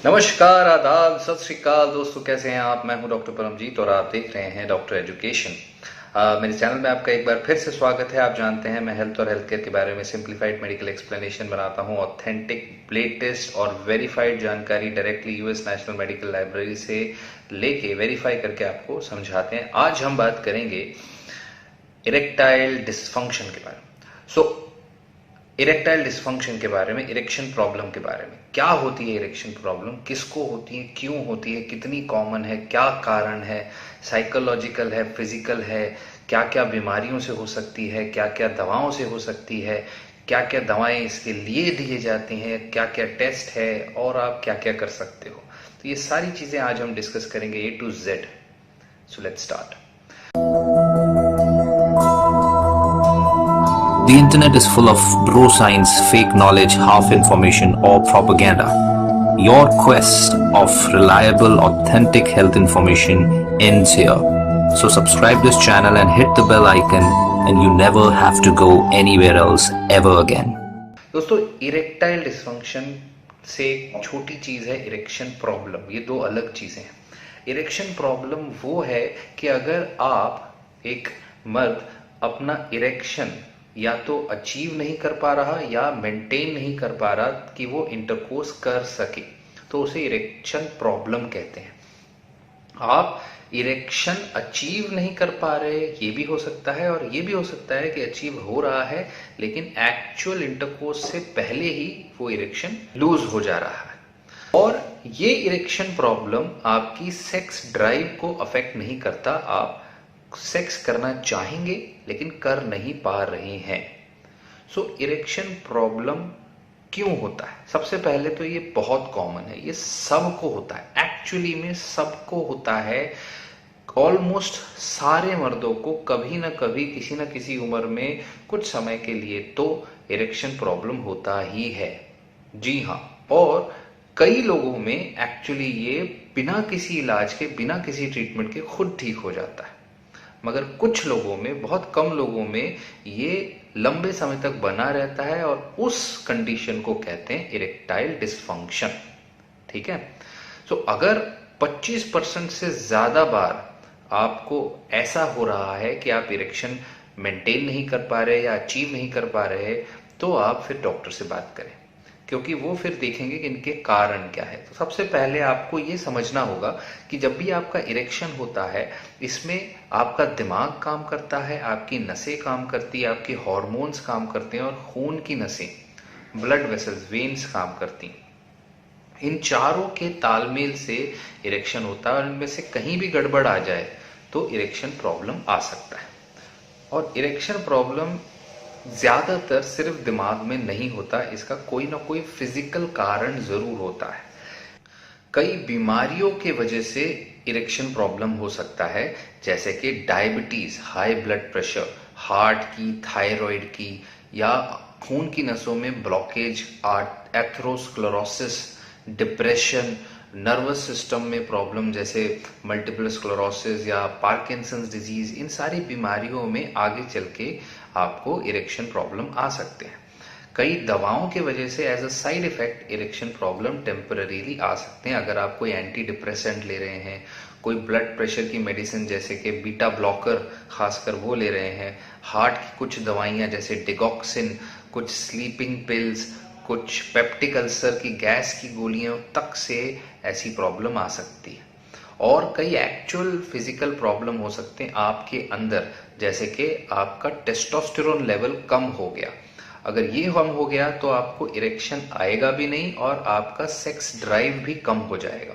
नमस्कार, आदाब, सत श्री अकाल दोस्तों, कैसे हैं आप। मैं हूं डॉक्टर परमजीत और आप देख रहे हैं डॉक्टर एजुकेशन। मेरे चैनल में आपका एक बार फिर से स्वागत है। आप जानते हैं मैं हेल्थ और हेल्थ केयर के बारे में सिंप्लीफाइड मेडिकल एक्सप्लेनेशन बनाता हूं। ऑथेंटिक, लेटेस्ट और वेरीफाइड जानकारी directly US national medical library से लेके वेरीफाई करके आपको समझाते हैं। आज हम बात करेंगे इरेक्टाइल डिसफंक्शन के बारे में। इरेक्टाइल डिसफंक्शन के बारे में, इरेक्शन प्रॉब्लम के बारे में। क्या होती है इरेक्शन प्रॉब्लम, किसको होती है, क्यों होती है, कितनी कॉमन है, क्या कारण है, साइकोलॉजिकल है, फिजिकल है, क्या क्या बीमारियों से हो सकती है, क्या क्या दवाओं से हो सकती है, क्या क्या दवाएं इसके लिए दिए जाती हैं, क्या क्या टेस्ट है और आप क्या क्या कर सकते हो। तो ये सारी चीजें आज हम डिस्कस करेंगे A to Z। So let's start. The internet is full of bro science, fake knowledge, half information or propaganda. Your quest of reliable, authentic health information ends here. So subscribe this channel and hit the bell icon and you never have to go anywhere else ever again. दोस्तों, erectile dysfunction से एक छोटी चीज है erection problem. ये दो अलग चीजें हैं। इरेक्शन प्रॉब्लम वो है कि अगर आप एक मर्द अपना इरेक्शन या तो अचीव नहीं कर पा रहा या मेंटेन नहीं कर पा रहा कि वो इंटरकोर्स कर सके, तो उसे इरेक्शन प्रॉब्लम कहते हैं। आप इरेक्शन अचीव नहीं कर पा रहे, ये भी हो सकता है, और ये भी हो सकता है कि अचीव हो रहा है लेकिन एक्चुअल इंटरकोर्स से पहले ही वो इरेक्शन लूज हो जा रहा है। और ये इरेक्शन प्रॉब्लम आपकी सेक्स ड्राइव को अफेक्ट नहीं करता। आप सेक्स करना चाहेंगे लेकिन कर नहीं पा रहे हैं। सो इरेक्शन प्रॉब्लम क्यों होता है? सबसे पहले तो ये बहुत कॉमन है, ये सबको होता है। एक्चुअली में सबको होता है। ऑलमोस्ट सारे मर्दों को कभी ना कभी, किसी ना किसी उम्र में, कुछ समय के लिए तो इरेक्शन प्रॉब्लम होता ही है। जी हाँ। और कई लोगों में एक्चुअली ये बिना किसी इलाज के, बिना किसी ट्रीटमेंट के खुद ठीक हो जाता है। मगर कुछ लोगों में, बहुत कम लोगों में ये लंबे समय तक बना रहता है और उस कंडीशन को कहते हैं इरेक्टाइल डिसफंक्शन। ठीक है। सो अगर 25% से ज्यादा बार आपको ऐसा हो रहा है कि आप इरेक्शन मेंटेन नहीं कर पा रहे या अचीव नहीं कर पा रहे, तो आप फिर डॉक्टर से बात करें, क्योंकि वो फिर देखेंगे कि इनके कारण क्या है। तो सबसे पहले आपको ये समझना होगा कि जब भी आपका इरेक्शन होता है, इसमें आपका दिमाग काम करता है, आपकी नसें काम करती है, आपके हार्मोन्स काम करते हैं और खून की नसें, ब्लड वेसल्स, वेन्स काम करती हैं। इन चारों के तालमेल से इरेक्शन होता है और इनमें से कहीं भी गड़बड़ आ जाए तो इरेक्शन प्रॉब्लम आ सकता है। और इरेक्शन प्रॉब्लम ज्यादातर सिर्फ दिमाग में नहीं होता, इसका कोई ना कोई फिजिकल कारण जरूर होता है। कई बीमारियों के वजह से इरेक्शन प्रॉब्लम हो सकता है, जैसे कि diabetes, high blood pressure, heart की, थायराइड की, या खून की नसों में blockage, atherosclerosis, depression, nervous system में प्रॉब्लम जैसे मल्टीपल स्क्लेरोसिस या पार्किंसंस डिजीज। इन सारी बीमारियों में आगे चल के आपको इरेक्शन प्रॉब्लम आ सकते हैं। कई दवाओं की वजह से as a side effect erection problem temporarily आ सकते हैं। अगर आप कोई एंटी डिप्रेसेंट ले रहे हैं, कोई ब्लड प्रेशर की मेडिसिन जैसे कि बीटा ब्लॉकर खासकर वो ले रहे हैं, हार्ट की कुछ दवाइयां जैसे डिगॉक्सिन, कुछ स्लीपिंग पिल्स, कुछ पेप्टिक अल्सर की गैस की गोलियों तक से ऐसी प्रॉब्लम आ सकती है। और कई एक्चुअल फिजिकल प्रॉब्लम हो सकते हैं आपके अंदर, जैसे कि आपका टेस्टोस्टेरोन लेवल कम हो गया। अगर ये कम हो गया तो आपको इरेक्शन आएगा भी नहीं और आपका सेक्स ड्राइव भी कम हो जाएगा,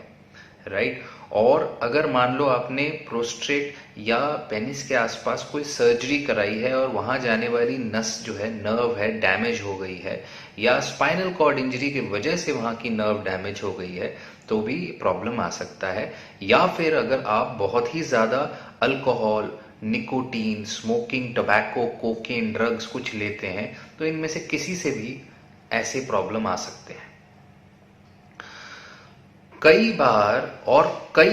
राइट। और अगर मान लो आपने प्रोस्टेट या पेनिस के आसपास कोई सर्जरी कराई है और वहां जाने वाली नस जो है, नर्व है, डैमेज हो गई है, या स्पाइनल कॉर्ड इंजरी की वजह से वहां की नर्व डैमेज हो गई है, तो भी प्रॉब्लम आ सकता है। या फिर अगर आप बहुत ही ज्यादा alcohol, nicotine, smoking, tobacco, cocaine, drugs कुछ लेते हैं, तो इनमें से किसी से भी ऐसे प्रॉब्लम आ सकते हैं। कई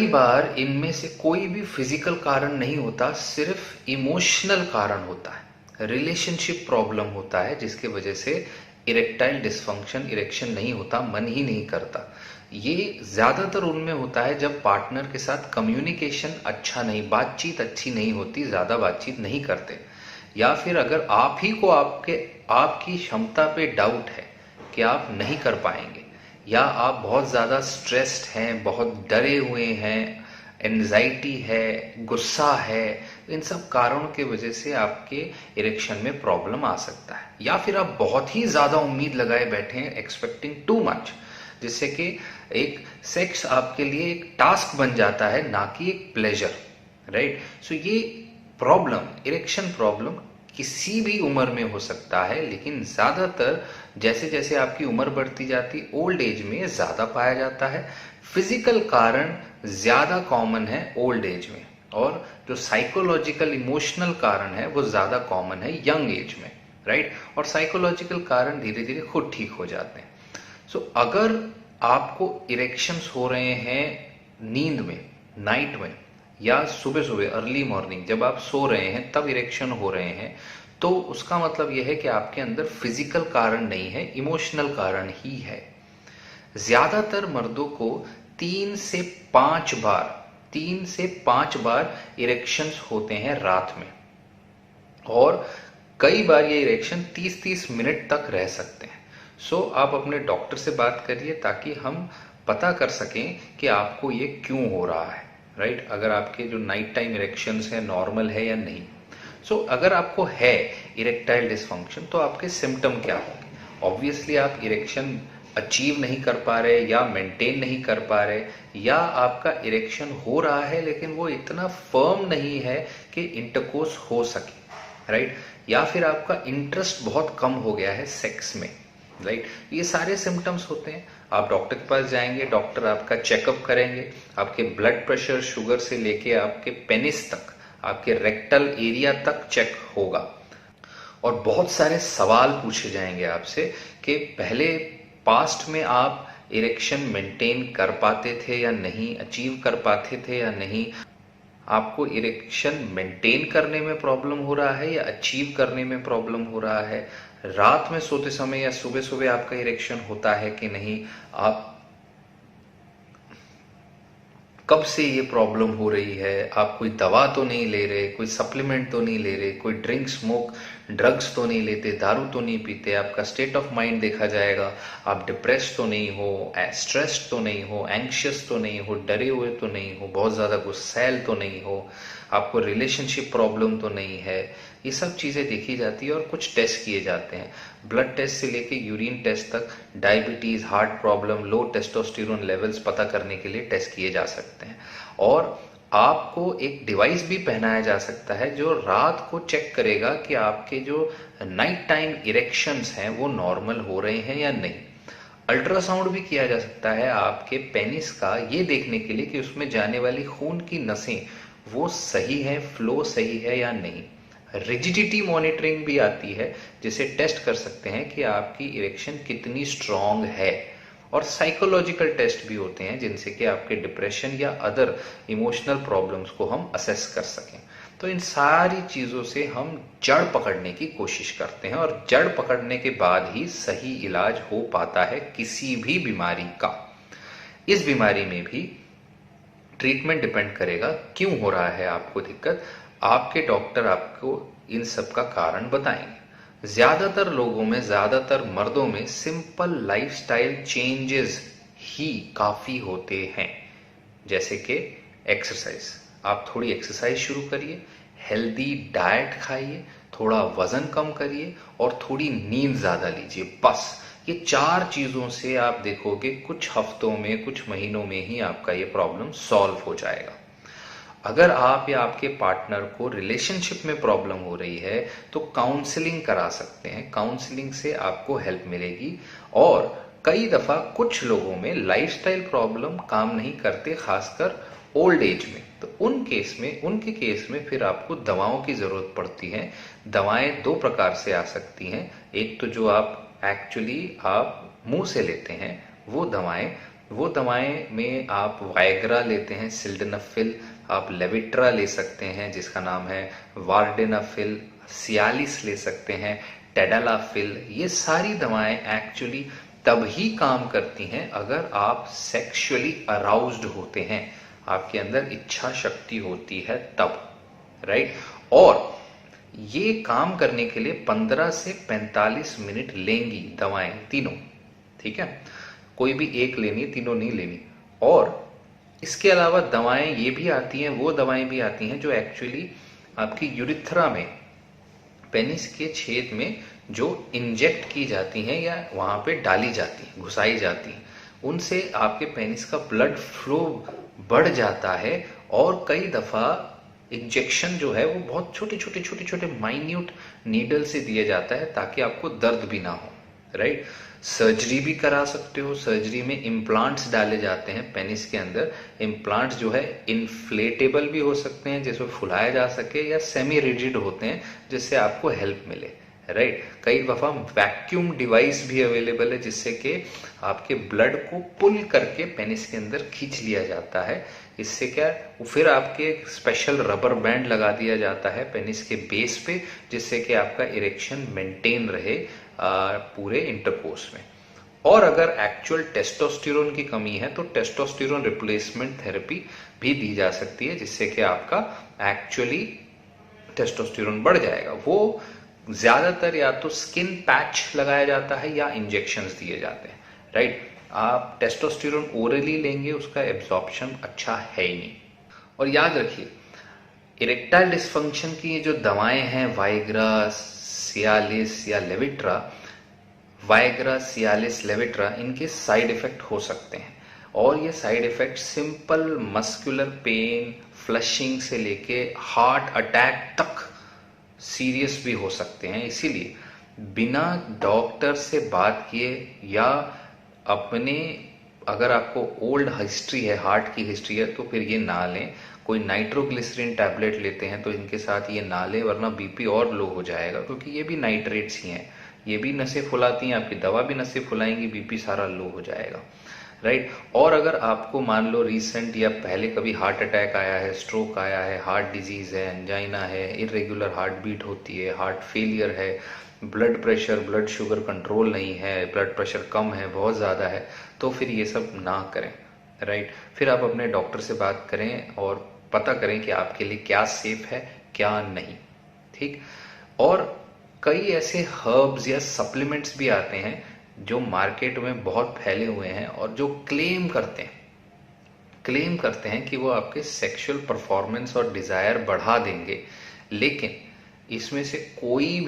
बार इनमें से कोई भी फिजिकल कारण नहीं होता, सिर्फ इमोशनल कारण होता है, रिलेशनशिप प्रॉब्लम होता है, जिसके वजह से इरेक्टाइल डिसफंक्शन, इरेक्शन नहीं होता, मन ही नहीं करता। ये ज्यादातर उनमें होता है जब पार्टनर के साथ कम्युनिकेशन अच्छा नहीं, बातचीत अच्छी नहीं होती, ज्यादा बातचीत नहीं करते, या फिर अगर आप ही को आपकी क्षमता पे डाउट है कि आप नहीं कर पाएंगे, या आप बहुत ज्यादा स्ट्रेस्ड हैं, बहुत डरे हुए हैं, एंजाइटी है, गुस्सा है, इन सब कारणों की वजह से आपके इरेक्शन में प्रॉब्लम आ सकता है। या फिर आप बहुत ही ज्यादा उम्मीद लगाए बैठे हैं, एक्सपेक्टिंग टू मच, जिससे कि एक सेक्स आपके लिए एक टास्क बन जाता है, ना कि एक प्लेजर, राइट। सो ये प्रॉब्लम, इरेक्शन प्रॉब्लम किसी भी उम्र में हो सकता है, लेकिन ज्यादातर जैसे जैसे आपकी उम्र बढ़ती जाती, ओल्ड एज में ज्यादा पाया जाता है। फिजिकल कारण ज्यादा कॉमन है ओल्ड एज में, और जो साइकोलॉजिकल इमोशनल कारण है वो ज्यादा कॉमन है यंग एज में, राइट। और साइकोलॉजिकल कारण धीरे धीरे खुद ठीक हो जाते हैं। सो अगर आपको इरेक्शंस हो रहे हैं नींद में, नाइट में, या सुबह सुबह अर्ली मॉर्निंग जब आप सो रहे हैं तब इरेक्शन हो रहे हैं, तो उसका मतलब यह है कि आपके अंदर फिजिकल कारण नहीं है, इमोशनल कारण ही है। ज्यादातर मर्दों को 3 से 5 बार इरेक्शंस होते हैं रात में, और कई बार ये इरेक्शन 30-30 मिनट तक रह सकते हैं। सो आप अपने डॉक्टर से बात करिए ताकि हम पता कर सकें कि आपको ये क्यों हो रहा है, राइट। अगर आपके जो नाइट टाइम इरेक्शंस है नॉर्मल है या नहीं। सो अगर आपको है इरेक्टाइल डिसफंक्शन तो आपके सिम्टम क्या होंगे? ऑब्वियसली आप इरेक्शन अचीव नहीं कर पा रहे, या मेंटेन नहीं कर पा रहे, या आपका इरेक्शन हो रहा है लेकिन वो इतना फर्म नहीं है कि इंटरकोर्स हो सके, राइट। या फिर आपका इंटरेस्ट बहुत कम हो गया है सेक्स में, राइट। ये सारे सिम्टम्स होते हैं। आप डॉक्टर के पास जाएंगे, डॉक्टर आपका चेकअप करेंगे, आपके ब्लड प्रेशर, शुगर से लेके आपके पेनिस तक, आपके रेक्टल एरिया तक चेक होगा, और बहुत सारे सवाल पूछे जाएंगे आपसे कि पहले पास्ट में आप इरेक्शन मेंटेन कर पाते थे या नहीं, अचीव कर पाते थे या नहीं, आपको इरेक्शन मेंटेन करने में प्रॉब्लम हो रहा है या अचीव करने में प्रॉब्लम हो रहा है, रात में सोते समय या सुबह सुबह आपका इरेक्शन होता है कि नहीं, आप कब से ये प्रॉब्लम हो रही है, आप कोई दवा तो नहीं ले रहे, कोई सप्लीमेंट तो नहीं ले रहे, कोई ड्रिंक स्मोक ड्रग्स तो नहीं लेते, दारू तो नहीं पीते, आपका स्टेट ऑफ माइंड देखा जाएगा, आप डिप्रेस तो नहीं हो, स्ट्रेस्ड तो नहीं हो, एंग्शियस तो नहीं हो, डरे हुए तो नहीं हो, बहुत ज्यादा गुस्सैल तो नहीं हो, आपको रिलेशनशिप प्रॉब्लम तो नहीं है। ये सब चीजें देखी जाती है और कुछ टेस्ट किए जाते हैं, ब्लड टेस्ट से लेके यूरिन टेस्ट तक, डायबिटीज, हार्ट प्रॉब्लम, लो टेस्टोस्टेरोन लेवल्स पता करने के लिए टेस्ट किए जा सकते हैं। और आपको एक डिवाइस भी पहनाया जा सकता है जो रात को चेक करेगा कि आपके जो नाइट टाइम इरेक्शंस हैं वो नॉर्मल हो रहे हैं या नहीं। अल्ट्रासाउंड भी किया जा सकता है आपके पेनिस का, ये देखने के लिए कि उसमें जाने वाली खून की नसें वो सही है, फ्लो सही है या नहीं। रिजिडिटी मॉनिटरिंग भी आती है, जिसे टेस्ट कर सकते हैं कि आपकी इरेक्शन कितनी स्ट्रांग है। और साइकोलॉजिकल टेस्ट भी होते हैं जिनसे कि आपके डिप्रेशन या अदर इमोशनल प्रॉब्लम्स को हम असेस कर सकें। तो इन सारी चीजों से हम जड़ पकड़ने की कोशिश करते हैं, और जड़ पकड़ने के बाद ही सही इलाज हो पाता है किसी भी बीमारी का। इस बीमारी में भी ट्रीटमेंट डिपेंड करेगा क्यों हो रहा है आपको दिक्कत, आपके डॉक्टर आपको इन सब का कारण बताएंगे। ज्यादातर लोगों में, ज्यादातर मर्दों में सिंपल लाइफस्टाइल चेंजेस ही काफी होते हैं, जैसे कि एक्सरसाइज। आप थोड़ी एक्सरसाइज शुरू करिए, हेल्दी डाइट खाइए, थोड़ा वजन कम करिए और थोड़ी नींद ज्यादा लीजिए। बस ये 4 चीजों से आप देखोगे कुछ हफ्तों में, कुछ महीनों में ही आपका ये प्रॉब्लम सॉल्व हो जाएगा। अगर आप या आपके पार्टनर को रिलेशनशिप में प्रॉब्लम हो रही है तो काउंसलिंग करा सकते हैं, काउंसलिंग से आपको हेल्प मिलेगी। और कई दफा कुछ लोगों में लाइफस्टाइल प्रॉब्लम काम नहीं करते, खासकर ओल्ड एज में, तो उनके केस में फिर आपको दवाओं की जरूरत पड़ती है। दवाएं 2 प्रकार से आ सकती हैं, एक तो जो आप मुंह से लेते हैं वो दवाएं में आप वायग्रा लेते हैं, सिल्डेनाफिल, आप लेविट्रा ले सकते हैं जिसका नाम है वार्डेनाफिल, सियालिस ले सकते हैं, टेडालाफिल। ये सारी दवाएं एक्चुअली तभी काम करती हैं अगर आप सेक्सुअली अराउज्ड होते हैं, आपके अंदर इच्छा शक्ति होती है तब, राइट। और ये काम करने के लिए 15 से 45 मिनट लेंगी दवाएं तीनों, ठीक है। कोई भी एक लेनी है, तीनों नहीं लेनी। और इसके अलावा दवाएं ये भी आती हैं, वो दवाएं भी आती हैं जो एक्चुअली आपकी यूरिथ्रा में, पेनिस के छेद में जो इंजेक्ट की जाती हैं या वहां पे डाली जाती हैं, घुसाई जाती हैं, उनसे आपके पेनिस का ब्लड फ्लो बढ़ जाता है। और कई दफा इंजेक्शन जो है वो बहुत छोटे माइन्यूट नीडल से दिया जाता है ताकि आपको दर्द भी ना हो, राइट। सर्जरी भी करा सकते हो, सर्जरी में इम्प्लांट्स डाले जाते हैं पेनिस के अंदर। इम्प्लांट्स जो है इन्फ्लेटेबल भी हो सकते हैं जिसमें फुलाया जा सके, या सेमी रिजिड होते हैं जिससे आपको हेल्प मिले, राइट। कई दफा वैक्यूम डिवाइस भी अवेलेबल है जिससे कि आपके ब्लड को पुल करके पेनिस के अंदर खींच लिया जाता है। इससे क्या, फिर आपके स्पेशल रबर बैंड लगा दिया जाता है पेनिस के बेस पे, जिससे कि आपका इरेक्शन मेंटेन रहे पूरे इंटरकोर्स में। और अगर एक्चुअल टेस्टोस्टेरोन की कमी है तो टेस्टोस्टेरोन रिप्लेसमेंट थेरेपी भी दी जा सकती है, जिससे कि आपका एक्चुअली टेस्टोस्टेरोन बढ़ जाएगा। वो ज्यादातर या तो स्किन पैच लगाया जाता है या इंजेक्शंस दिए जाते हैं, राइट। आप टेस्टोस्टेरोन ओरली लेंगे, उसका एब्जॉर्प्शन अच्छा है ही नहीं। और याद रखिए, इरेक्टाइल डिस्फंक्शन की ये जो दवाएं हैं, वाइग्रा, सियालिस या लेविट्रा, वाइग्रा, सियालिस, लेविट्रा, इनके साइड इफेक्ट हो सकते हैं। और ये side effect simple muscular pain, flushing से लेके हार्ट अटैक तक सीरियस भी हो सकते हैं। इसीलिए बिना डॉक्टर से बात किए या अपने, अगर आपको ओल्ड हिस्ट्री है, हार्ट की हिस्ट्री है, तो फिर ये ना लें। कोई नाइट्रोग्लिसरीन टैबलेट लेते हैं तो इनके साथ ये ना लें, वरना बीपी और लो हो जाएगा, क्योंकि ये भी नाइट्रेट्स ही हैं। ये भी नसें फुलाती हैं, आपकी दवा भी नसें फुलाएंगी, बीपी सारा लो हो जाएगा, राइट। और अगर आपको मान लो रिसेंट या पहले कभी हार्ट अटैक आया है, स्ट्रोक आया है, हार्ट डिजीज है, एंजाइना है, इरेगुलर हार्ट बीट होती है, हार्ट फेलियर है, blood pressure, blood sugar control नहीं है, ब्लड प्रेशर कम है, बहुत ज़्यादा है, तो फिर ये सब ना करें, राइट। फिर आप अपने डॉक्टर से बात करें और पता करें कि आपके लिए क्या सेफ है, क्या नहीं, ठीक। और कई ऐसे हर्ब्स या सप्लीमेंट्स भी आते हैं जो मार्केट में बहुत फैले हुए हैं और जो क्लेम करते हैं कि वो आपके सेक्सुअल परफॉर्मेंस और डिजायर बढ़ा देंगे, लेकिन इसमें से कोई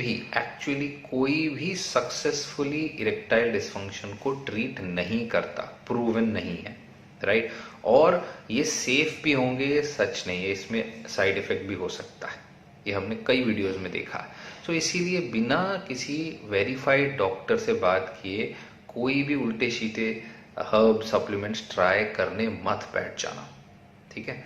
भी सक्सेसफुली इरेक्टाइल डिस्फंक्शन को ट्रीट नहीं करता, प्रूवन नहीं है, राइट। और ये सेफ भी होंगे, सच नहीं है, इसमें साइड इफेक्ट भी हो सकता है, ये हमने कई वीडियोस में देखा है। तो इसीलिए बिना किसी वेरीफाइड डॉक्टर से बात किए कोई भी उल्टे सीधे हर्ब सप्लीमेंट्स ट्राई करने मत बैठ जाना, ठीक है।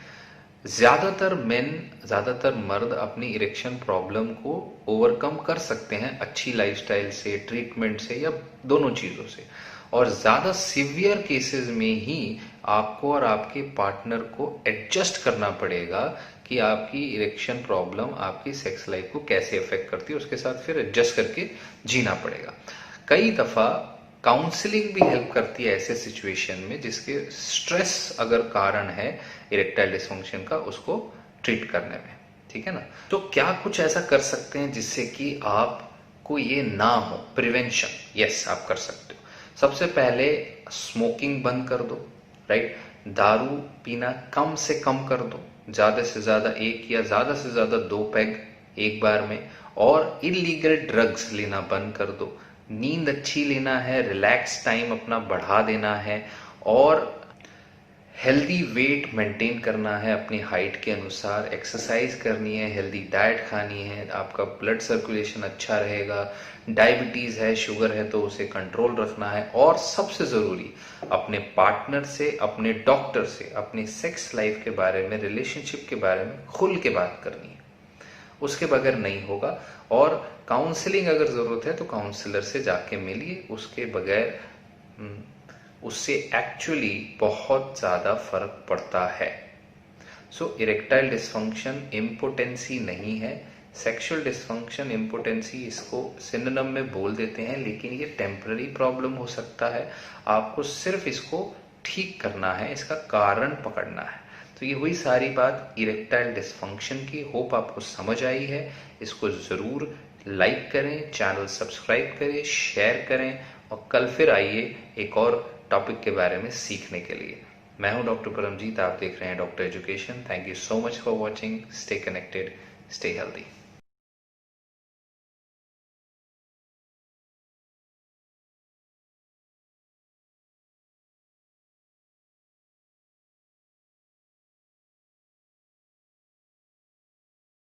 ज्यादातर मर्द अपनी इरेक्शन प्रॉब्लम को ओवरकम कर सकते हैं अच्छी लाइफस्टाइल से, ट्रीटमेंट से, या दोनों चीजों से। और ज्यादा सीवियर केसेस में ही आपको और आपके पार्टनर को एडजस्ट करना पड़ेगा कि आपकी इरेक्शन प्रॉब्लम आपकी सेक्स लाइफ को कैसे अफेक्ट करती है, उसके साथ फिर एडजस्ट करके जीना पड़ेगा। कई दफा काउंसलिंग भी हेल्प करती है ऐसे सिचुएशन में, जिसके स्ट्रेस अगर कारण है इरेक्टाइल डिस्फंक्शन का, उसको ट्रीट करने में, ठीक है ना। तो क्या कुछ ऐसा कर सकते हैं जिससे कि आपको ये ना हो, प्रिवेंशन? यस, आप कर सकते हो। सबसे पहले स्मोकिंग बंद कर दो, राइट। दारू पीना कम से कम कर दो, ज्यादा से ज्यादा 1 या ज्यादा से ज्यादा 2 पैग एक बार में। और इलीगल ड्रग्स लेना बंद कर दो। नींद अच्छी लेना है, रिलैक्स टाइम अपना बढ़ा देना है, और हेल्दी वेट मेंटेन करना है अपनी हाइट के अनुसार, एक्सरसाइज करनी है, हेल्दी डाइट खानी है, आपका ब्लड सर्कुलेशन अच्छा रहेगा। डायबिटीज है, शुगर है, तो उसे कंट्रोल रखना है। और सबसे जरूरी, अपने पार्टनर से, अपने डॉक्टर से अपनी सेक्स लाइफ के बारे में, रिलेशनशिप के बारे में खुल के बात करनी है, उसके बगैर नहीं होगा। और काउंसलिंग अगर जरूरत है तो काउंसलर से जाके मिलिए, उसके बगैर उससे एक्चुअली बहुत ज्यादा फर्क पड़ता है। सो इरेक्टाइल डिस्फंक्शन इम्पोटेंसी नहीं है, सेक्सुअल डिस्फंक्शन, इम्पोटेंसी, इसको सिनोनिम में बोल देते हैं, लेकिन ये टेम्पररी प्रॉब्लम हो सकता है। आपको सिर्फ इसको ठीक करना है, इसका कारण पकड़ना है। तो ये हुई सारी बात इरेक्टाइल डिस्फंक्शन की। होप आपको समझ आई है। इसको ज़रूर लाइक करें, चैनल सब्सक्राइब करें, शेयर करें, और कल फिर आइए एक और टॉपिक के बारे में सीखने के लिए। मैं हूं डॉक्टर परमजीत, आप देख रहे हैं doctor education. Thank you so much for watching. Stay connected, stay healthy.